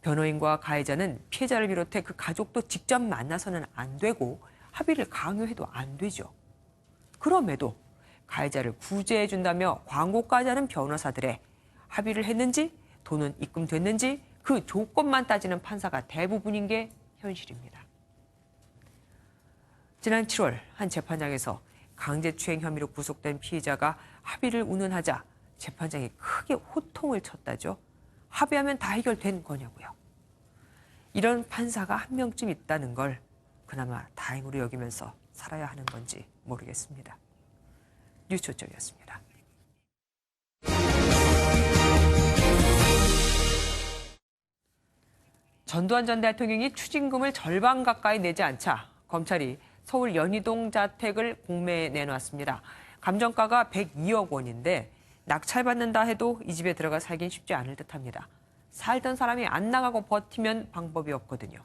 변호인과 가해자는 피해자를 비롯해 그 가족도 직접 만나서는 안 되고 합의를 강요해도 안 되죠. 그럼에도 가해자를 구제해준다며 광고까지 하는 변호사들의 합의를 했는지 돈은 입금됐는지 그 조건만 따지는 판사가 대부분인 게 현실입니다. 지난 7월 한 재판장에서 강제추행 혐의로 구속된 피의자가 합의를 운운하자 재판장이 크게 호통을 쳤다죠. 합의하면 다 해결된 거냐고요. 이런 판사가 한 명쯤 있다는 걸 그나마 다행으로 여기면서 살아야 하는 건지 모르겠습니다. 뉴스초점이었습니다. 전두환 전 대통령이 추징금을 절반 가까이 내지 않자 검찰이 서울 연희동 자택을 공매에 내놨습니다. 감정가가 102억 원인데 낙찰받는다 해도 이 집에 들어가 살긴 쉽지 않을 듯합니다. 살던 사람이 안 나가고 버티면 방법이 없거든요.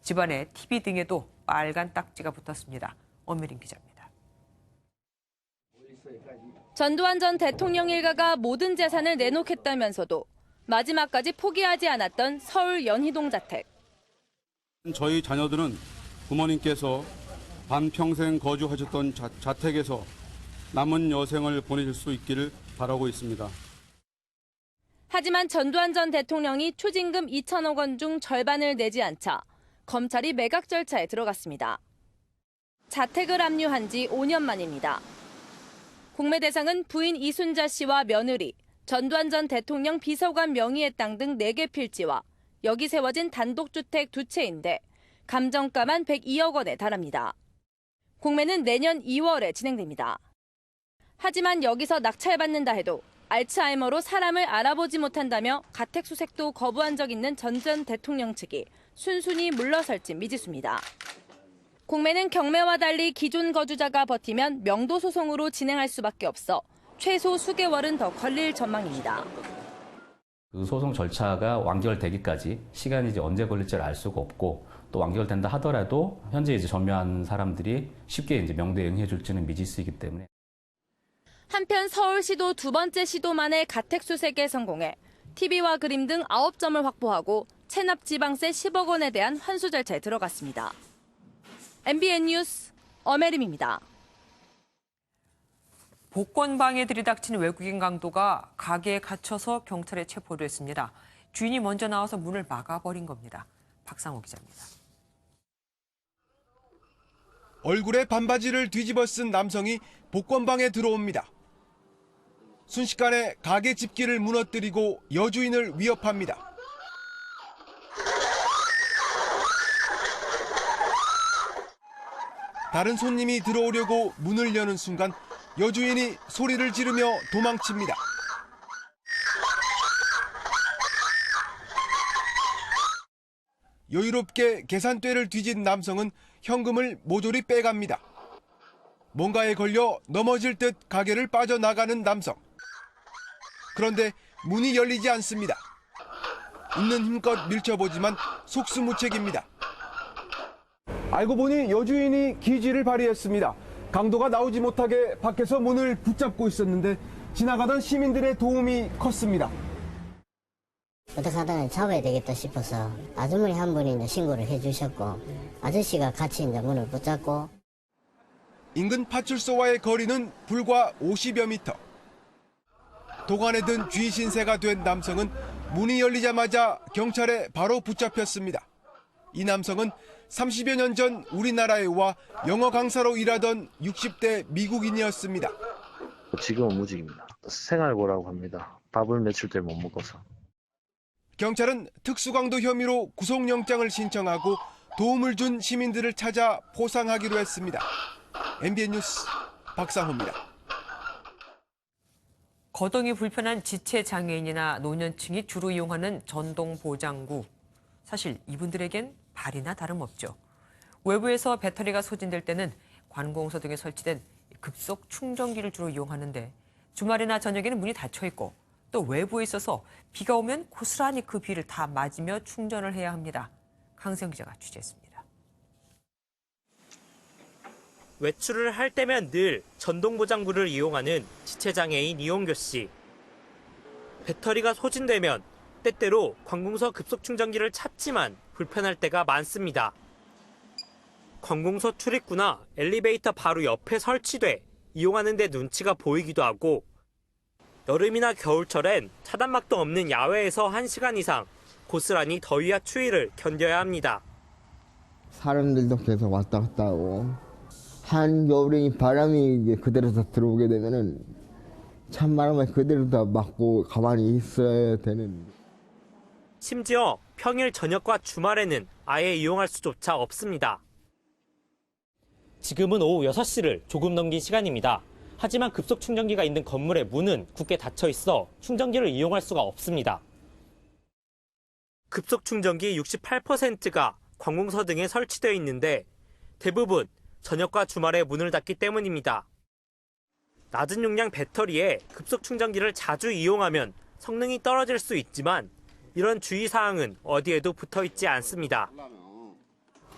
집안에 TV 등에도 빨간 딱지가 붙었습니다. 엄미린 기자입니다. 전두환 전 대통령 일가가 모든 재산을 내놓겠다면서도 마지막까지 포기하지 않았던 서울 연희동 자택. 저희 자녀들은 부모님께서 반평생 거주하셨던 자택에서 남은 여생을 보내실 수 있기를 바라고 있습니다. 하지만 전두환 전 대통령이 추징금 2천억 원 중 절반을 내지 않자 검찰이 매각 절차에 들어갔습니다. 자택을 압류한 지 5년 만입니다. 공매 대상은 부인 이순자 씨와 며느리, 전두환 전 대통령 비서관 명의의 땅 등 4개 필지와 여기 세워진 단독주택 2채인데 감정가만 102억 원에 달합니다. 공매는 내년 2월에 진행됩니다. 하지만 여기서 낙찰받는다 해도 알츠하이머로 사람을 알아보지 못한다며 가택수색도 거부한 적 있는 전 대통령 측이 순순히 물러설지 미지수입니다. 공매는 경매와 달리 기존 거주자가 버티면 명도 소송으로 진행할 수밖에 없어 최소 수개월은 더 걸릴 전망입니다. 그 소송 절차가 완결되기까지 시간이 이제 언제 걸릴지를 알 수가 없고 또 완결된다 하더라도 현재 이제 점유한 사람들이 쉽게 이제 명도에 응해줄지는 미지수이기 때문에. 한편 서울시도 두 번째 시도 만에 가택수색에 성공해 TV와 그림 등 9점을 확보하고 체납 지방세 10억 원에 대한 환수 절차에 들어갔습니다. MBN 뉴스 엄혜림입니다. 복권방에 들이닥친 외국인 강도가 가게에 갇혀서 경찰에 체포됐습니다. 주인이 먼저 나와서 문을 막아버린 겁니다. 박상호 기자입니다. 얼굴에 반바지를 뒤집어 쓴 남성이 복권방에 들어옵니다. 순식간에 가게 집기를 무너뜨리고 여주인을 위협합니다. 다른 손님이 들어오려고 문을 여는 순간 여주인이 소리를 지르며 도망칩니다. 여유롭게 계산대를 뒤진 남성은 현금을 모조리 빼갑니다. 뭔가에 걸려 넘어질 듯 가게를 빠져나가는 남성. 그런데 문이 열리지 않습니다. 있는 힘껏 밀쳐보지만 속수무책입니다. 알고 보니 여주인이 기지를 발휘했습니다. 강도가 나오지 못하게 밖에서 문을 붙잡고 있었는데 지나가던 시민들의 도움이 컸습니다. 어떻게 하다가 잡아야 되겠다 싶어서 아주머니 한 분이 이제 신고를 해주셨고 아저씨가 같이 이제 문을 붙잡고. 인근 파출소와의 거리는 불과 50여 미터. 도관에 든 쥐 신세가 된 남성은 문이 열리자마자 경찰에 바로 붙잡혔습니다. 이 남성은 30여 년 전 우리나라에 와 영어 강사로 일하던 60대 미국인이었습니다. 지금은 무직입니다. 생활고라고 합니다. 밥을 며칠째 못 먹어서. 경찰은 특수강도 혐의로 구속영장을 신청하고 도움을 준 시민들을 찾아 포상하기로 했습니다. MBN 뉴스 박상호입니다. 거동이 불편한 지체장애인이나 노년층이 주로 이용하는 전동보장구. 사실 이분들에겐 발이나 다름없죠. 외부에서 배터리가 소진될 때는 관공서 등에 설치된 급속 충전기를 주로 이용하는데 주말이나 저녁에는 문이 닫혀 있고 또 외부에 있어서 비가 오면 고스란히 그 비를 다 맞으며 충전을 해야 합니다. 강세영 기자가 취재했습니다. 외출을 할 때면 늘 전동보장구를 이용하는 지체장애인 이용교 씨. 배터리가 소진되면 때때로 관공서 급속충전기를 찾지만 불편할 때가 많습니다. 관공서 출입구나 엘리베이터 바로 옆에 설치돼 이용하는 데 눈치가 보이기도 하고 여름이나 겨울철엔 차단막도 없는 야외에서 1시간 이상 고스란히 더위와 추위를 견뎌야 합니다. 사람들도 계속 왔다 갔다 하고 한겨울에 바람이 그대로 다 들어오게 되면은 찬바람에 그대로 다 맞고 가만히 있어야 되는. 심지어 평일 저녁과 주말에는 아예 이용할 수조차 없습니다. 지금은 오후 6시를 조금 넘긴 시간입니다. 하지만 급속 충전기가 있는 건물의 문은 굳게 닫혀 있어 충전기를 이용할 수가 없습니다. 급속 충전기 68%가 관공서 등에 설치되어 있는데 대부분 저녁과 주말에 문을 닫기 때문입니다. 낮은 용량 배터리에 급속 충전기를 자주 이용하면 성능이 떨어질 수 있지만 이런 주의사항은 어디에도 붙어 있지 않습니다.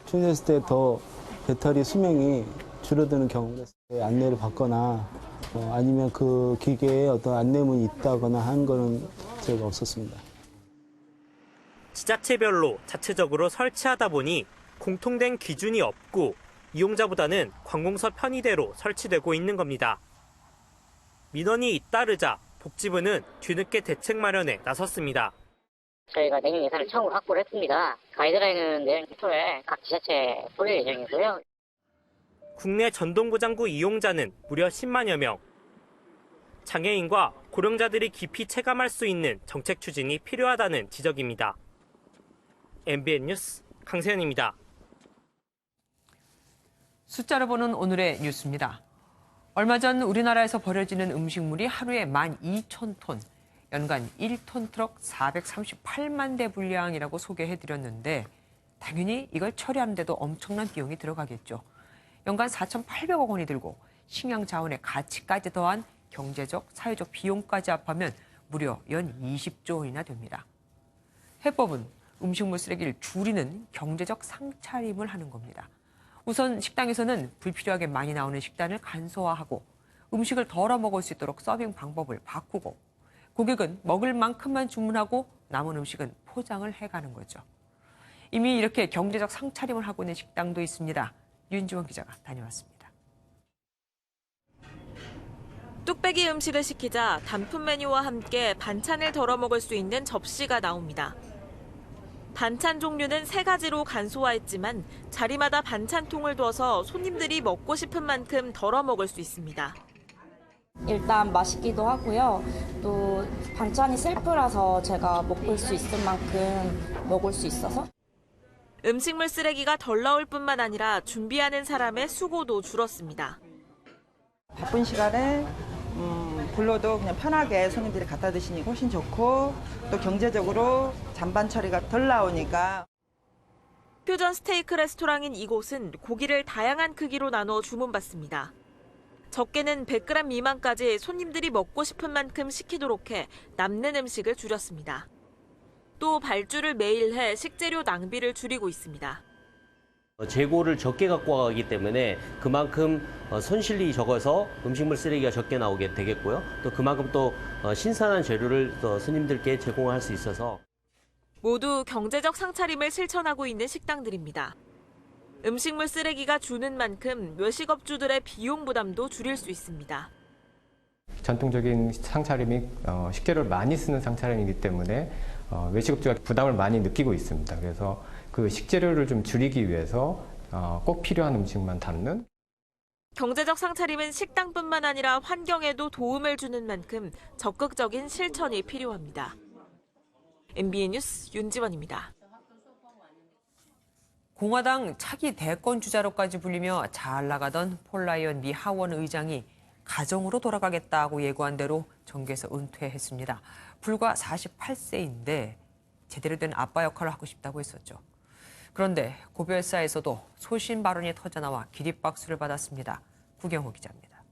충전했을 때 더 배터리 수명이 줄어드는 경우에 안내를 받거나 아니면 그 기계에 어떤 안내문이 있다거나 한 거는 제가 없었습니다. 지자체별로 자체적으로 설치하다 보니 공통된 기준이 없고 이용자보다는 관공서 편의대로 설치되고 있는 겁니다. 민원이 잇따르자 복지부는 뒤늦게 대책 마련에 나섰습니다. 저희가 내년 예산을 처음으로 확보를 했습니다. 가이드라인은 내년 초에 각 지자체에 뿌릴 예정이고요. 국내 전동보장구 이용자는 무려 10만여 명. 장애인과 고령자들이 깊이 체감할 수 있는 정책 추진이 필요하다는 지적입니다. MBN 뉴스 강세현입니다. 숫자로 보는 오늘의 뉴스입니다. 얼마 전 우리나라에서 버려지는 음식물이 하루에 12,000톤, 연간 1톤 트럭 438만 대 분량이라고 소개해드렸는데 당연히 이걸 처리하는데도 엄청난 비용이 들어가겠죠. 연간 4,800억 원이 들고 식량 자원의 가치까지 더한 경제적, 사회적 비용까지 합하면 무려 연 20조 원이나 됩니다. 해법은 음식물 쓰레기를 줄이는 경제적 상차림을 하는 겁니다. 우선 식당에서는 불필요하게 많이 나오는 식단을 간소화하고 음식을 덜어 먹을 수 있도록 서빙 방법을 바꾸고 고객은 먹을 만큼만 주문하고 남은 음식은 포장을 해가는 거죠. 이미 이렇게 경제적 상차림을 하고 있는 식당도 있습니다. 윤지원 기자가 다녀왔습니다. 뚝배기 음식을 시키자 단품 메뉴와 함께 반찬을 덜어 먹을 수 있는 접시가 나옵니다. 반찬 종류는 3가지로 간소화했지만 자리마다 반찬통을 둬서 손님들이 먹고 싶은 만큼 덜어 먹을 수 있습니다. 일단 맛있기도 하고요. 또 반찬이 셀프라서 제가 먹을 수 있을 만큼 먹을 수 있어서. 음식물 쓰레기가 덜 나올 뿐만 아니라 준비하는 사람의 수고도 줄었습니다. 바쁜 시간에 불러도 그냥 편하게 손님들이 갖다 드시니 훨씬 좋고 또 경제적으로 잔반 처리가 덜 나오니까. 퓨전 스테이크 레스토랑인 이곳은 고기를 다양한 크기로 나눠 주문받습니다. 적게는 100g 미만까지 손님들이 먹고 싶은 만큼 시키도록 해 남는 음식을 줄였습니다. 또 발주를 매일 해 식재료 낭비를 줄이고 있습니다. 재고를 적게 갖고 가기 때문에 그만큼 손실이 적어서 음식물 쓰레기가 적게 나오게 되겠고요. 또 그만큼 또 신선한 재료를 또 손님들께 제공할 수 있어서 모두 경제적 상차림을 실천하고 있는 식당들입니다. 음식물 쓰레기가 주는 만큼 외식업주들의 비용 부담도 줄일 수 있습니다. 전통적인 상차림이 식재료를 많이 쓰는 상차림이기 때문에 외식업주가 부담을 많이 느끼고 있습니다. 그래서 그 식재료를 좀 줄이기 위해서 꼭 필요한 음식만 담는. 경제적 상차림은 식당뿐만 아니라 환경에도 도움을 주는 만큼 적극적인 실천이 필요합니다. MBN 뉴스 윤지원입니다. 공화당 차기 대권 주자로까지 불리며 잘 나가던 폴 라이언 미 하원 의장이 가정으로 돌아가겠다고 예고한 대로 정계에서 은퇴했습니다. 불과 48세인데 제대로 된 아빠 역할을 하고 싶다고 했었죠. 그런데 고별사에서도 소신 발언이 터져나와 기립박수를 받았습니다. 구경호 기자입니다.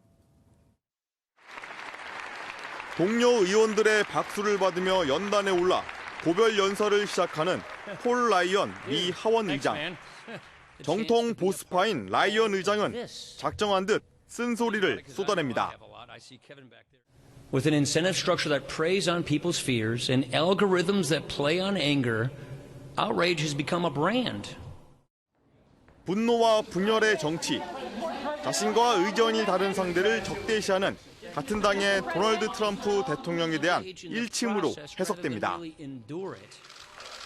동료 의원들의 박수를 받으며 연단에 올라 고별 연설을 시작하는 폴 라이언 미 하원 의장. 정통 보수파인 라이언 의장은 작정한 듯 쓴소리를 쏟아냅니다. with an incentive structure that preys on people's fears and algorithms that play on anger, outrage has become a brand. 분노와 분열의 정치, 자신과 의견이 다른 상대를 적대시하는 같은 당의 도널드 트럼프 대통령에 대한 일침으로 해석됩니다.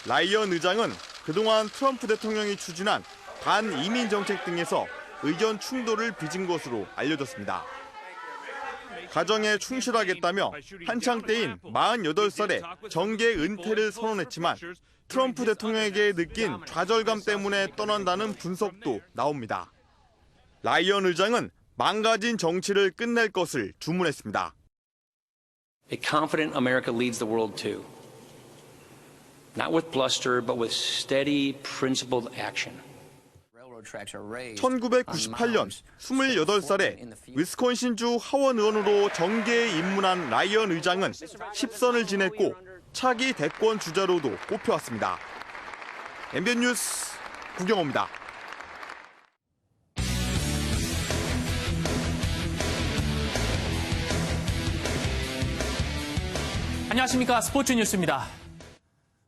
라이언 의장은 그동안 트럼프 대통령이 추진한 반이민 정책 등에서 의견 충돌을 빚은 것으로 알려졌습니다. 가정에 충실하겠다며 한창 때인 48살에 정계 은퇴를 선언했지만 트럼프 대통령에게 느낀 좌절감 때문에 떠난다는 분석도 나옵니다. 라이언 의장은 망가진 정치를 끝낼 것을 주문했습니다. A confident America leads the world too. Not with bluster, but with steady, principled action. 1998년 28살에 위스콘신주 하원 의원으로 정계에 입문한 라이언 의장은 10선을 지냈고 차기 대권 주자로도 꼽혀왔습니다. MBN 뉴스 구경호입니다. 안녕하십니까. 스포츠 뉴스입니다.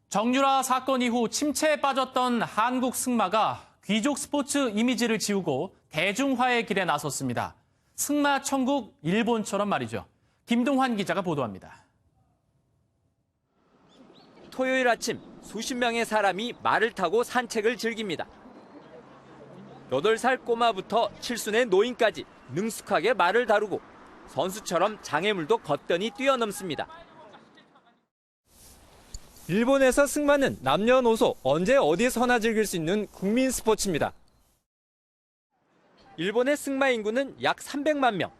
정유라 사건 이후 침체에 빠졌던 한국 승마가 귀족 스포츠 이미지를 지우고 대중화의 길에 나섰습니다. 승마 천국 일본처럼 말이죠. 김동환 기자가 보도합니다. 토요일 아침 수십 명의 사람이 말을 타고 산책을 즐깁니다. 8살 꼬마부터 칠순의 노인까지 능숙하게 말을 다루고 선수처럼 장애물도 거뜬히 뛰어넘습니다. 일본에서 승마는 남녀노소 언제 어디서나 즐길 수 있는 국민 스포츠입니다. 일본의 승마 인구는 약 300만 명,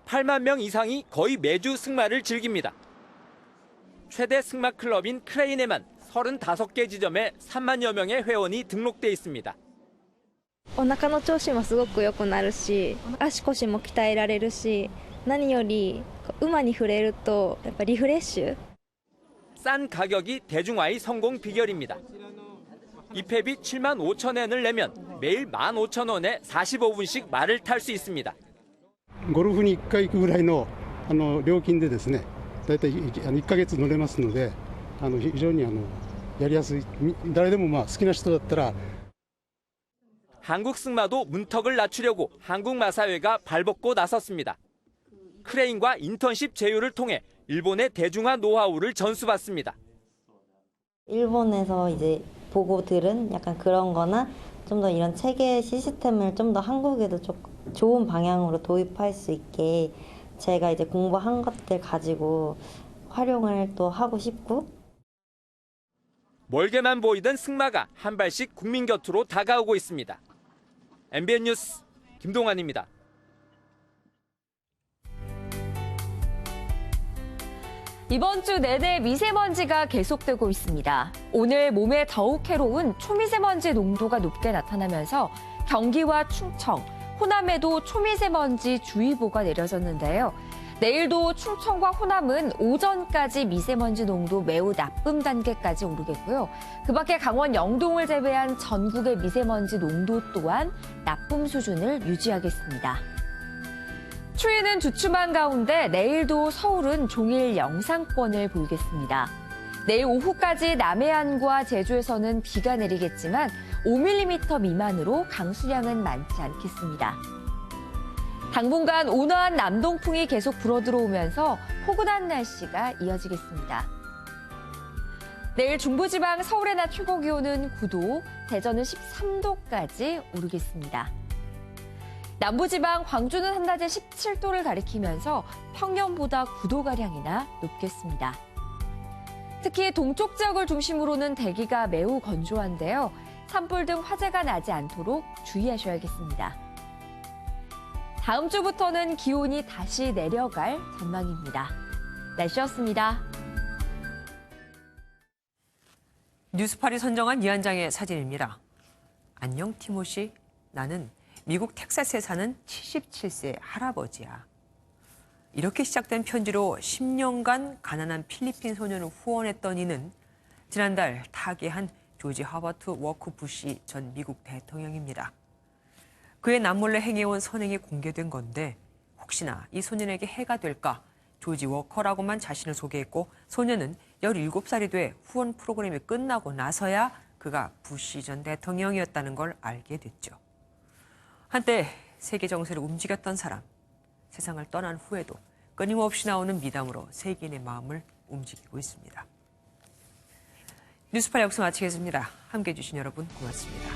8만 명 이상이 거의 매주 승마를 즐깁니다. 최대 승마 클럽인 크레인에만 35개 지점에 3만여 명의 회원이 등록돼 있습니다. お腹の調子もすごく良くなるし、足腰も鍛えられるし、何より馬に触れるとやっぱリフレッシュ。 싼 가격이 대중화의 성공 비결입니다. 입회비 7만 5천 엔을 내면 매일 15,000원에 45분씩 말을 탈 수 있습니다. ゴルフに1回行くぐらいの料金でですね、だいたい1ヶ月乗れますので、非常にやりやすい。誰でも好きな人だったら。 한국 승마도 문턱을 낮추려고 한국마사회가 발벗고 나섰습니다. 크레인과 인턴십 제휴를 통해 일본의 대중화 노하우를 전수받습니다. 일본에서 이제 보고 들은 약간 그런 거나 좀 더 이런 체계 시스템을 좀 더 한국에도 좀 좋은 방향으로 도입할 수 있게 제가 이제 공부한 것들 가지고 활용을 또 하고 싶고. 멀게만 보이던 승마가 한 발씩 국민 곁으로 다가오고 있습니다. MBN 뉴스 김동환입니다. 이번 주 내내 미세먼지가 계속되고 있습니다. 오늘 몸에 더욱 해로운 초미세먼지 농도가 높게 나타나면서 경기와 충청, 호남에도 초미세먼지 주의보가 내려졌는데요. 내일도 충청과 호남은 오전까지 미세먼지 농도 매우 나쁨 단계까지 오르겠고요. 그 밖에 강원 영동을 제외한 전국의 미세먼지 농도 또한 나쁨 수준을 유지하겠습니다. 추위는 주춤한 가운데 내일도 서울은 종일 영상권을 보이겠습니다. 내일 오후까지 남해안과 제주에서는 비가 내리겠지만 5mm 미만으로 강수량은 많지 않겠습니다. 당분간 온화한 남동풍이 계속 불어들어오면서 포근한 날씨가 이어지겠습니다. 내일 중부지방 서울의 낮 최고 기온은 9도, 대전은 13도까지 오르겠습니다. 남부지방 광주는 한낮에 17도를 가리키면서 평년보다 9도가량이나 높겠습니다. 특히 동쪽 지역을 중심으로는 대기가 매우 건조한데요. 산불 등 화재가 나지 않도록 주의하셔야겠습니다. 다음 주부터는 기온이 다시 내려갈 전망입니다. 날씨였습니다. 뉴스팔이 선정한 이 한 장의 사진입니다. 안녕 티모시, 나는 미국 텍사스에 사는 77세 할아버지야. 이렇게 시작된 편지로 10년간 가난한 필리핀 소년을 후원했던 이는 지난달 타계한 조지 허버트 워크 부시 전 미국 대통령입니다. 그의 남몰래 행해온 선행이 공개된 건데 혹시나 이 소년에게 해가 될까 조지 워커라고만 자신을 소개했고 소녀는 17살이 돼 후원 프로그램이 끝나고 나서야 그가 부시 전 대통령이었다는 걸 알게 됐죠. 한때 세계 정세를 움직였던 사람, 세상을 떠난 후에도 끊임없이 나오는 미담으로 세계인의 마음을 움직이고 있습니다. 뉴스팔 여기서 마치겠습니다. 함께해 주신 여러분 고맙습니다.